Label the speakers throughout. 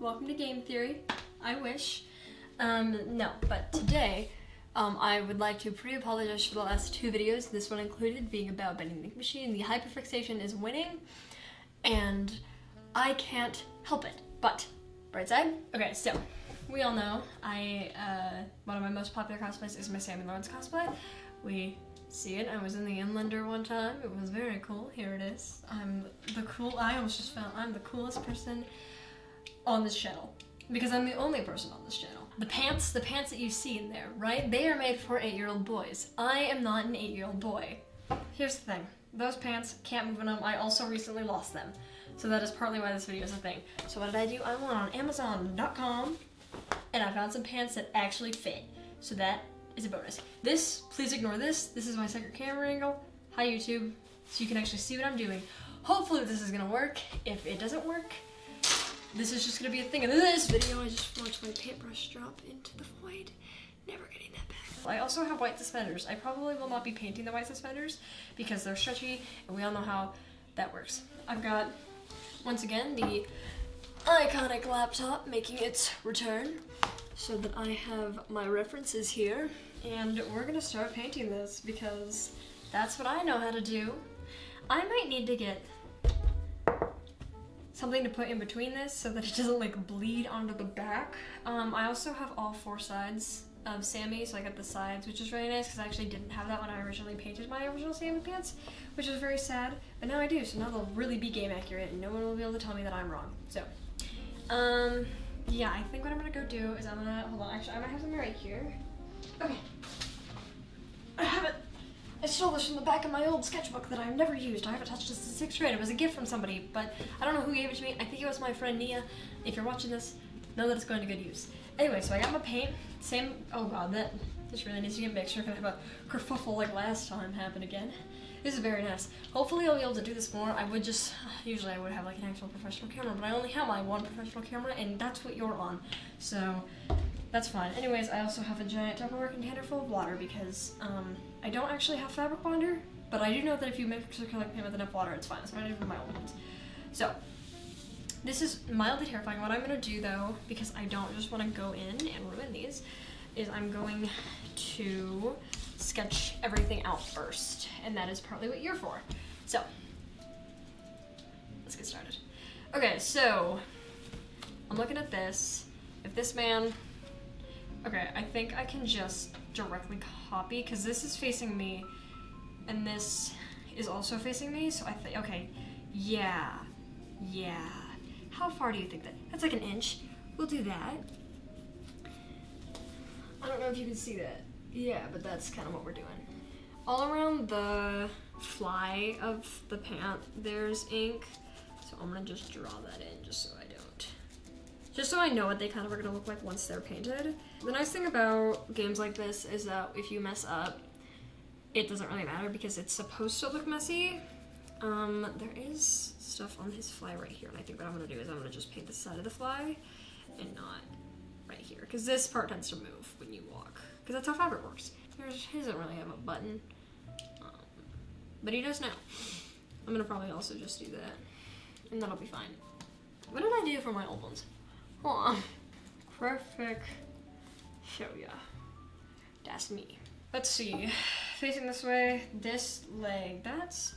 Speaker 1: welcome to Game Theory. I wish. No, but today, I would like to pre-apologize for the last two videos, this one included, being about bending the machine. The hyperfixation is winning, and I can't help it. But, bright side. Okay, so, we all know, one of my most popular cosplays is my Sammy Lawerence cosplay. We see it. I was in the Inlander one time. It was very cool. Here it is. I almost just found I'm the coolest person on this channel because I'm the only person on this channel. The pants that you see in there, right? They are made for 8-year-old boys. I am not an 8-year-old boy. Here's the thing. Those pants, can't move in them. I also recently lost them. So that is partly why this video is a thing. So what did I do? I went on Amazon.com and I found some pants that actually fit. So that is a bonus. This, please ignore this. This is my second camera angle. Hi YouTube. So you can actually see what I'm doing. Hopefully this is gonna work. If it doesn't work, this is just gonna be a thing. In this video, I just watched my paintbrush drop into the void. Never getting that back. I also have white suspenders. I probably will not be painting the white suspenders because they're stretchy and we all know how that works. I've got, once again, the iconic laptop making its return so that I have my references here. And we're gonna start painting this because that's what I know how to do. I might need to get something to put in between this so that it doesn't like bleed onto the back. I also have all four sides of Sammy, so I got the sides, which is really nice because I actually didn't have that when I originally painted my original Sammy pants, which was very sad, but now I do, so now they'll really be game accurate and no one will be able to tell me that I'm wrong. So, yeah, I think what I'm gonna go do is hold on, actually I might have something right here. Okay. I have it. I stole this from the back of my old sketchbook that I've never used. I haven't touched it since 6th grade. It was a gift from somebody, but I don't know who gave it to me. I think it was my friend Nia. If you're watching this, know that it's going to good use. Anyway, so I got my paint. Oh god, this really needs to get mixed. We're gonna have a kerfuffle like last time happen again. This is very nice. Hopefully I'll be able to do this more. Usually I would have like an actual professional camera, but I only have my one professional camera and that's what you're on. So that's fine. Anyways, I also have a giant Tupperware container full of water because I don't actually have fabric bonder, but I do know that if you mix acrylic paint with enough water, it's fine. So I'm gonna do my old ones. So this is mildly terrifying. What I'm gonna do though, because I don't just want to go in and ruin these, is I'm going to sketch everything out first, and that is partly what you're for. So let's get started. Okay, so I'm looking at this. If this man, okay, I think I can just directly copy because this is facing me and this is also facing me, so I think, okay, yeah. How far do you think that? That's like an inch. We'll do that. I don't know if you can see that. Yeah, but that's kind of what we're doing. All around the fly of the pant, there's ink. So I'm gonna just draw that in just so I know what they kind of are gonna look like once they're painted. The nice thing about games like this is that if you mess up, it doesn't really matter because it's supposed to look messy. There is stuff on his fly right here, and I think what I'm gonna do is I'm gonna just paint the side of the fly and not right here, because this part tends to move when you walk, because that's how fabric works. He doesn't really have a button, but he does now. I'm gonna probably also just do that, and that'll be fine. What did I do for my old ones? Hold on. Perfect. Show ya. That's me. Let's see. Facing this way, this leg, that's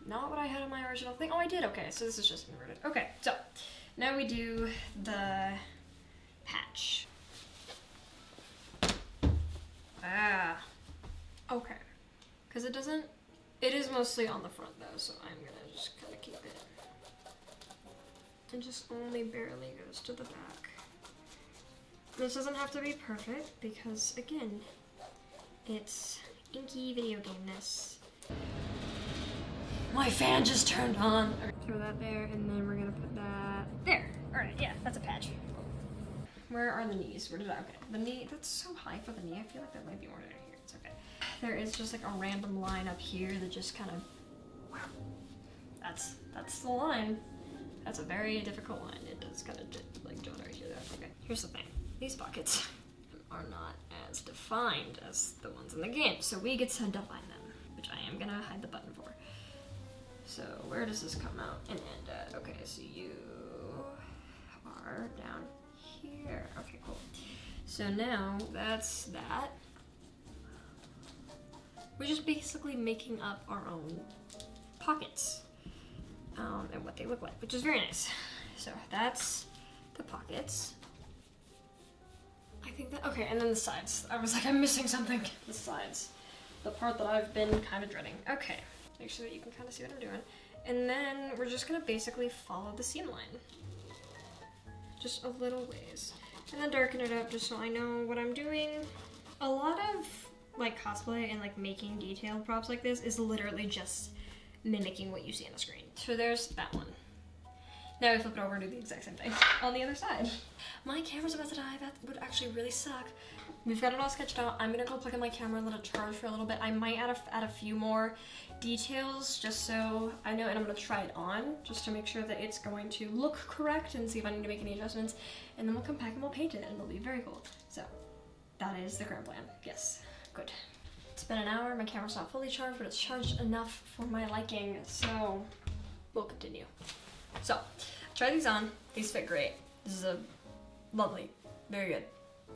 Speaker 1: not what I had on my original thing. Oh, I did, okay, so this is just inverted. Okay, so now we do the patch. Okay. Because it is mostly on the front though, so I'm gonna just kind of keep it. It just only barely goes to the back. This doesn't have to be perfect because, again, it's inky video game-ness. My fan just turned on. Throw that there, and then we're gonna put that there. All right, yeah, that's a patch. Where are the knees? Where did okay, the knee, that's so high for the knee. I feel like that might be more down here. It's okay. There is just like a random line up here that just kind of, that's the line. That's a very difficult line. It does kind of like join right here. Okay, here's the thing. These buckets are not as defined as the ones in the game, so we get to define them, which I am gonna hide the button for. So where does this come out and end at? Okay, so you are down So now that's that. We're just basically making up our own pockets and what they look like, which is very nice. So that's the pockets. I think that, okay, and then the sides. I was like, I'm missing something. The sides. The part that I've been kind of dreading. Okay, make sure that you can kind of see what I'm doing. And then we're just gonna basically follow the seam line. Just a little ways. And then darken it up just so I know what I'm doing. A lot of like cosplay and like making detailed props like this is literally just mimicking what you see on the screen. So there's that one. Now we flip it over and do the exact same thing on the other side. My camera's about to die. That would actually really suck. We've got it all sketched out. I'm gonna go plug in my camera and let it charge for a little bit. I might add a few more details just so I know, and I'm gonna try it on just to make sure that it's going to look correct and see if I need to make any adjustments. And then we'll come back and we'll paint it and it'll be very cool. So that is the current plan. Yes, good. It's been an hour. My camera's not fully charged, but it's charged enough for my liking. So we'll continue. So, try these on. These fit great. This is a lovely, very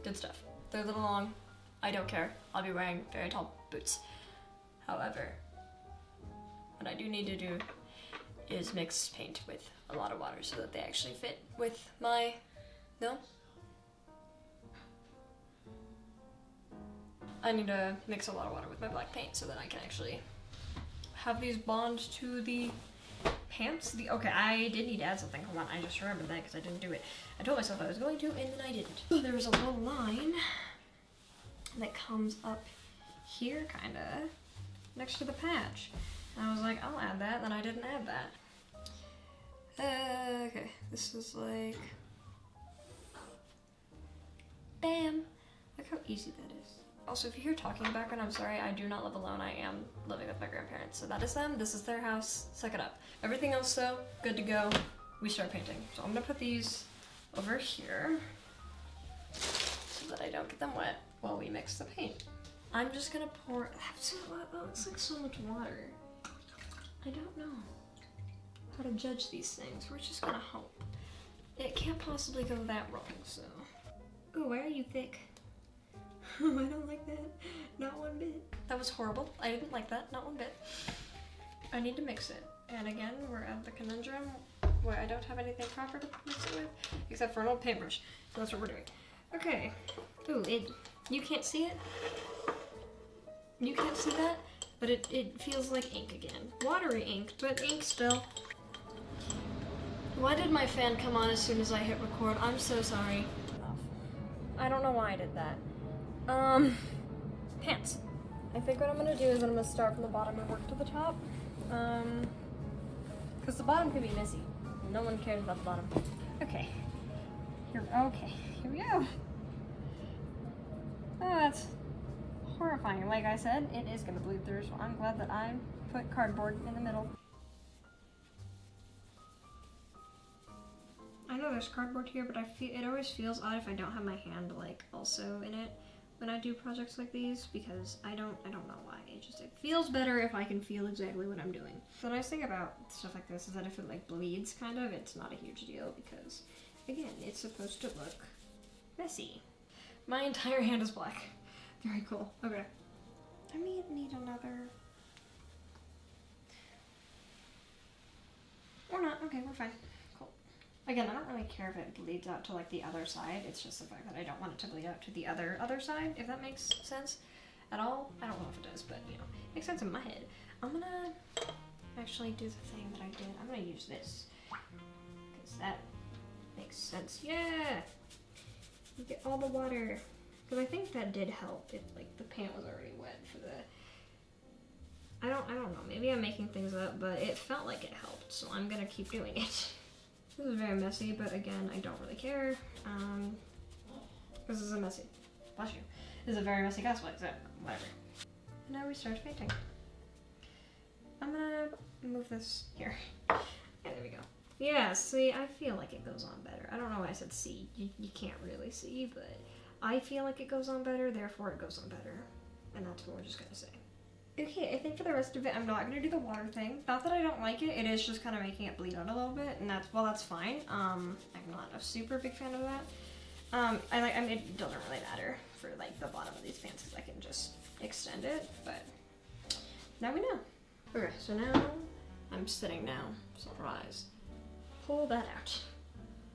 Speaker 1: good stuff. They're a little long. I don't care. I'll be wearing very tall boots. However, what I do need to do is mix paint with a lot of water so that they actually fit with my, no? I need to mix a lot of water with my black paint so that I can actually have these bond to the pants. Okay, I did need to add something. Hold on, I just remembered that because I didn't do it. I told myself I was going to, and then I didn't. So there was a little line that comes up here, kind of, next to the patch. And I was like, I'll add that, and then I didn't add that. Okay, this is like, bam. Look how easy that is. Also, if you hear talking in the background, I'm sorry, I do not live alone. I am living with my grandparents. So that is them, this is their house, suck it up. Everything else though, good to go. We start painting. So I'm gonna put these over here so that I don't get them wet while we mix the paint. I'm just gonna pour, that's like so much water. I don't know how to judge these things. We're just gonna hope. It can't possibly go that wrong, so. Ooh, why are you thick? I don't like that, not one bit. That was horrible. I didn't like that, not one bit. I need to mix it. And again, we're at the conundrum where I don't have anything proper to mix it with, except for an old paintbrush. So that's what we're doing. Okay. Ooh, you can't see it? You can't see that? But it feels like ink again. Watery ink, but ink still. Why did my fan come on as soon as I hit record? I'm so sorry. I don't know why I did that. Pants. I think what I'm gonna do is I'm gonna start from the bottom and work to the top. Because the bottom can be messy. No one cares about the bottom. Okay. Here we go. Oh, that's horrifying. Like I said, it is gonna bleed through, so I'm glad that I put cardboard in the middle. I know there's cardboard here, but it always feels odd if I don't have my hand like also in it when I do projects like these, because I don't know why. It feels better if I can feel exactly what I'm doing. The nice thing about stuff like this is that if it like bleeds kind of, it's not a huge deal because again, it's supposed to look messy. My entire hand is black. Very cool. Okay. I may need another. Or not. Okay, we're fine. Cool. Again, I don't really care if it bleeds out to like the other side. It's just the fact that I don't want it to bleed out to the other side, if that makes sense at all. I don't know if it does, but you know, it makes sense in my head. I'm gonna actually do the thing that I did. I'm gonna use this because that makes sense. Yeah, you get all the water. Because I think that did help. It like the paint was already wet for the. I don't know. Maybe I'm making things up, but it felt like it helped, so I'm gonna keep doing it. This is very messy, but again, I don't really care. This is a messy. Bless you. This is a very messy cosplay, so whatever. And now we start painting. I'm gonna move this here. Yeah, there we go. Yeah, see, I feel like it goes on better. I don't know why I said see. You can't really see, but I feel like it goes on better, therefore it goes on better. And that's what we're just gonna say. Okay, I think for the rest of it, I'm not gonna do the water thing. Not that I don't like it, it is just kind of making it bleed out a little bit, and that's fine. I'm not a super big fan of that. I mean, it doesn't really matter for like the bottom of these pants because I can just extend it, but now we know. Okay, so now I'm sitting now. Surprise. Pull that out.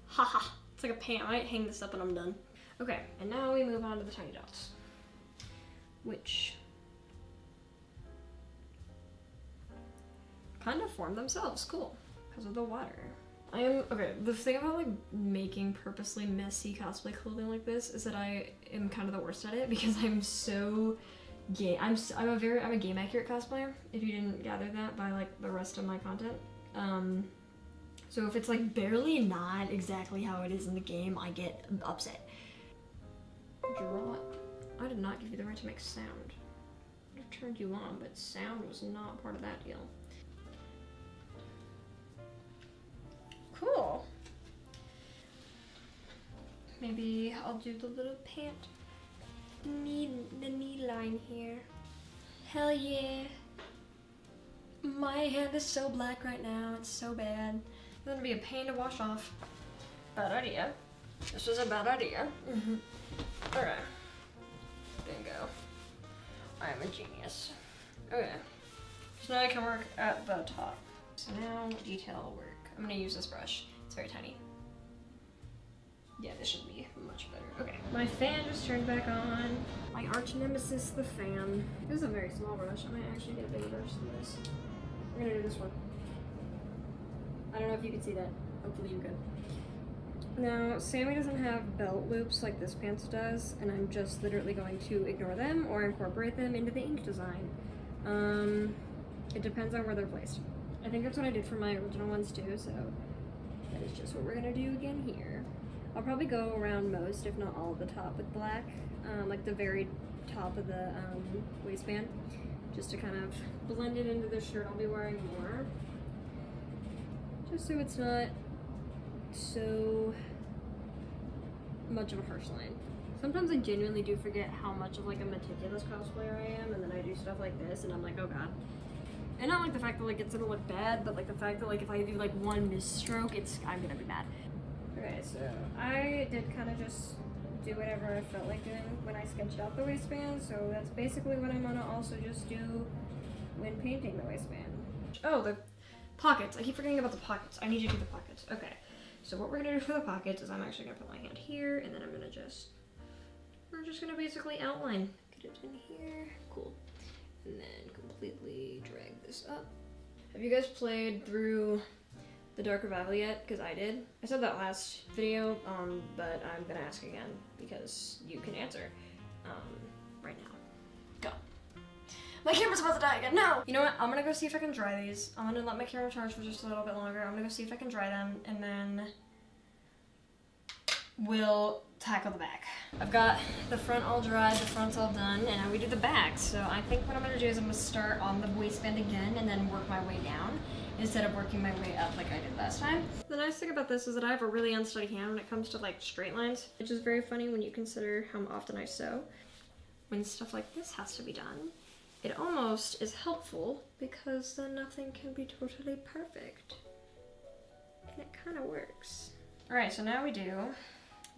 Speaker 1: Haha. It's like a pant. I might hang this up when I'm done. Okay, and now we move on to the tiny dots, which kind of form themselves. Cool, because of the water. Okay, the thing about like making purposely messy cosplay clothing like this is that I am kind of the worst at it because I'm so gay. I'm a game accurate cosplayer, if you didn't gather that by like the rest of my content. So if it's like barely not exactly how it is in the game, I get upset. Draw. I did not give you the right to make sound. I turned you on, but sound was not part of that deal. Cool. Maybe I'll do the little pant the knee line here. Hell yeah. My hand is so black right now, it's so bad. It's gonna be a pain to wash off. Bad idea. This was a bad idea. Alright. Bingo. I am a genius. Okay. So now I can work at the top. So now detail work. I'm gonna use this brush. It's very tiny. Yeah, this should be much better. Okay. My fan just turned back on. My arch nemesis, the fan. This is a very small brush. I might actually get a bigger brush than this. We're gonna do this one. I don't know if you can see that. Hopefully you can. Now, Sammy doesn't have belt loops like this pants does, and I'm just literally going to ignore them or incorporate them into the ink design. It depends on where they're placed. I think that's what I did for my original ones too, so that is just what we're gonna do again here. I'll probably go around most, if not all of the top with black, like the very top of the waistband, just to kind of blend it into the shirt I'll be wearing more. Just so it's not so much of a harsh line. Sometimes I genuinely do forget how much of like a meticulous cosplayer I am, and then I do stuff like this and I'm like, oh god. And not like the fact that like it's gonna look bad, but like the fact that like if I do like one misstroke, I'm gonna be mad. Okay, so I did kind of just do whatever I felt like doing when I sketched out the waistband, so that's basically what I'm gonna also just do when painting the waistband. Oh, the pockets. I keep forgetting about the pockets. I need to do the pockets. Okay, so what we're gonna do for the pockets is I'm actually gonna put my hand here, and then I'm gonna we're just gonna basically outline. Get it in here. Cool. And then completely drag this up. Have you guys played through the Dark Revival yet? Because I did. I said that last video, but I'm gonna ask again because you can answer right now. Go. My camera's about to die again. No! You know what? I'm gonna go see if I can dry these. I'm gonna let my camera charge for just a little bit longer. I'm gonna go see if I can dry them, and then we'll tackle the back. I've got the front all dried, the front's all done, and now we do the back. So I think what I'm gonna do is I'm gonna start on the waistband again and then work my way down instead of working my way up like I did last time. The nice thing about this is that I have a really unsteady hand when it comes to like straight lines, which is very funny when you consider how often I sew. When stuff like this has to be done, it almost is helpful because then nothing can be totally perfect. And it kind of works. All right, so now we do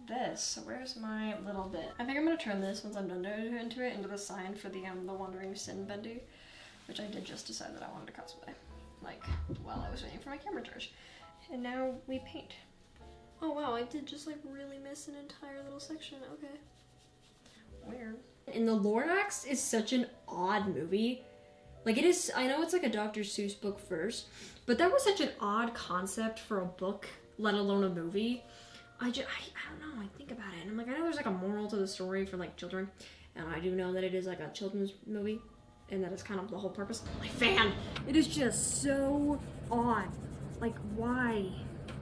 Speaker 1: this. So where's my little bit? I think I'm gonna turn this once I'm done into it into the sign for the Wandering Sin Bendy, which I did just decide that I wanted to cosplay, like while I was waiting for my camera charge. And now we paint. Oh wow, I did just like really miss an entire little section. Okay. Weird. And the Lorax is such an odd movie. Like it is, I know it's like a Dr. Seuss book first, but that was such an odd concept for a book, let alone a movie. I don't know, I think about it and I'm like, I know there's like a moral to the story for like children, and I do know that it is like a children's movie and that is kind of the whole purpose. My fan! It is just so odd. Like why?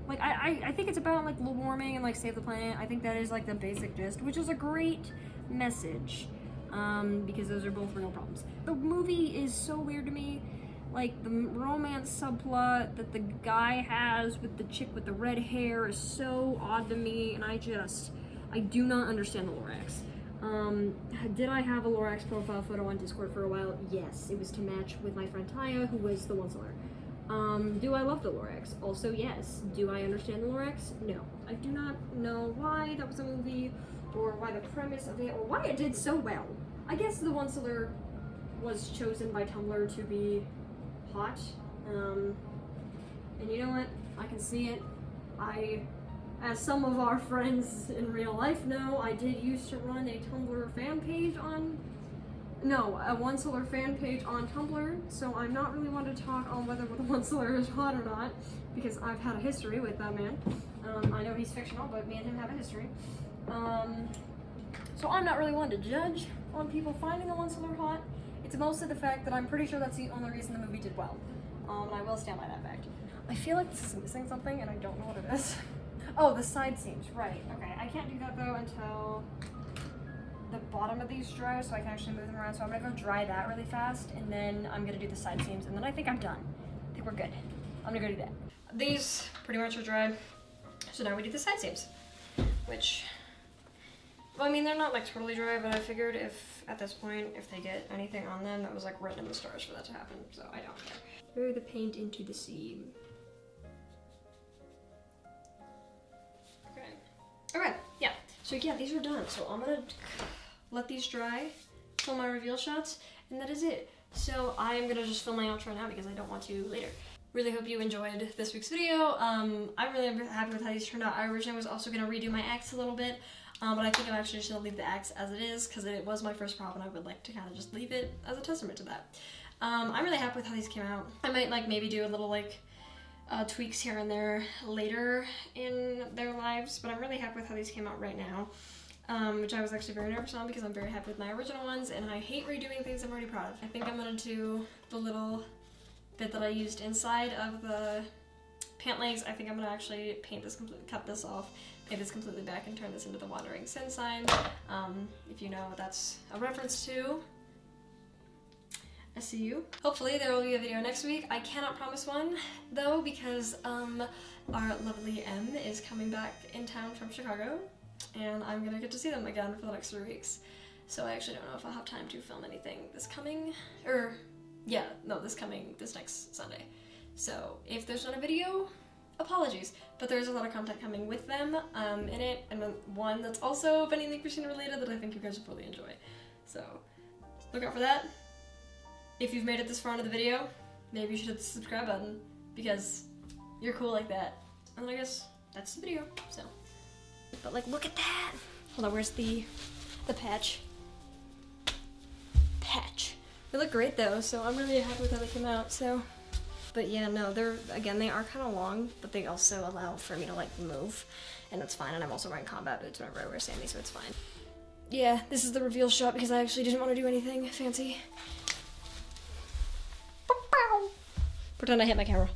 Speaker 1: Like I think it's about like global warming and like save the planet. I think that is like the basic gist, which is a great message because those are both real problems. The movie is so weird to me. Like the romance subplot that the guy has with the chick with the red hair is so odd to me, and I do not understand the Lorax. Did I have a Lorax profile photo on Discord for a while? Yes, it was to match with my friend Taya, who was the one seller. Do I love the Lawerence? Also, yes. Do I understand the Lawerence? No. I do not know why that was a movie, or why the premise of it, or why it did so well. I guess the one seller was chosen by Tumblr to be hot. And you know what? I can see it. As some of our friends in real life know, I did used to run a Tumblr fan page on... No, a one seller fan page on Tumblr, so I'm not really one to talk on whether the one seller is hot or not, because I've had a history with that man. I know he's fictional, but me and him have a history. So I'm not really one to judge on people finding the one seller hot. It's mostly the fact that I'm pretty sure that's the only reason the movie did well. And I will stand by that fact. I feel like this is missing something, and I don't know what it is. Oh, the side seams, right. Okay, I can't do that though until the bottom of these dry, so I can actually move them around. So I'm gonna go dry that really fast, and then I'm gonna do the side seams, and then I think I'm done. I think we're good. I'm gonna go do that. These pretty much are dry, so now we do the side seams, which, well, I mean, they're not like totally dry, but I figured if, at this point, if they get anything on them, that was like written in the stars for that to happen, so I don't care. Throw the paint into the seam. Okay, yeah, so yeah, these are done. So I'm gonna let these dry, film my reveal shots, and that is it. So I'm gonna just film my outro now because I don't want to later. Really hope you enjoyed this week's video. I'm really happy with how these turned out. I originally was also gonna redo my axe a little bit, but I think I'm actually just gonna leave the axe as it is because it was my first prop and I would like to kind of just leave it as a testament to that. I'm really happy with how these came out. I might like maybe do a little like tweaks here and there later in their lives, but I'm really happy with how these came out right now, which I was actually very nervous on because I'm very happy with my original ones and I hate redoing things I'm already proud of. I think I'm gonna do the little bit that I used inside of the pant legs. I think I'm gonna actually paint this completely, cut this off, paint this completely back, and turn this into the wandering sin sign. If you know what that's a reference to, I see you. Hopefully there will be a video next week. I cannot promise one though because our lovely M is coming back in town from Chicago and I'm gonna get to see them again for the next 3 weeks. So I actually don't know if I'll have time to film anything this next Sunday. So if there's not a video, apologies, but there's a lot of content coming with them in it, and one that's also vending the machine related that I think you guys will probably enjoy. So look out for that. If you've made it this far into the video, maybe you should hit the subscribe button because you're cool like that. And then I guess that's the video, so. But like, look at that. Hold on, where's the patch? Patch. They look great though, so I'm really happy with how they came out, so. But yeah, no, they are kind of long, but they also allow for me to like move, and that's fine. And I'm also wearing combat boots whenever I wear Sammy, so it's fine. Yeah, this is the reveal shot because I actually didn't want to do anything fancy. Pretend I hit my camera.